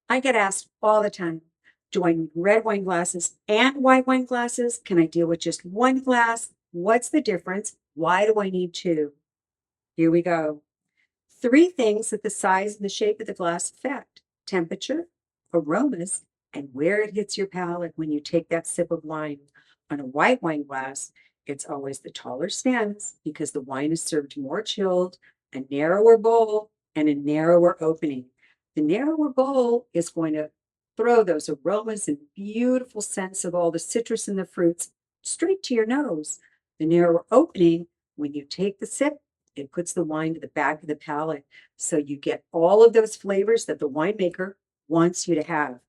I get asked all the time, do I need red wine glasses and white wine glasses? Can I deal with just one glass? What's the difference? Why do I need two? Here we go. Three things that the size and the shape of the glass affect: temperature, aromas, and where it hits your palate when you take that sip of wine. On a white wine glass, it's always the taller stems because the wine is served more chilled, a narrower bowl, and a narrower opening. The narrower bowl is going to throw those aromas and beautiful scents of all the citrus and the fruits straight to your nose. The narrower opening, when you take the sip, it puts the wine to the back of the palate. So you get all of those flavors that the winemaker wants you to have.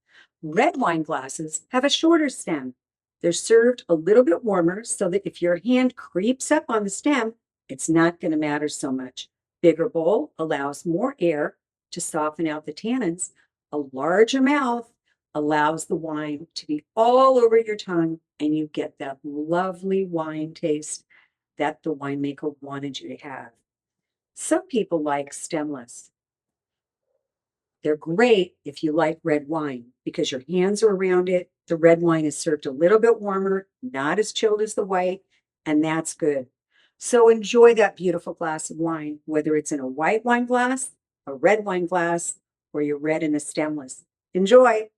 Red wine glasses have a shorter stem. They're served a little bit warmer so that if your hand creeps up on the stem, it's not going to matter so much. Bigger bowl allows more air to soften out the tannins. A larger mouth allows the wine to be all over your tongue, and you get that lovely wine taste that the winemaker wanted you to have. Some people like stemless. They're great if you like red wine because your hands are around it. The red wine is served a little bit warmer, not as chilled as the white, and that's good. So enjoy that beautiful glass of wine, whether it's in a white wine glass, a red wine glass, or you're red in a stemless. Enjoy.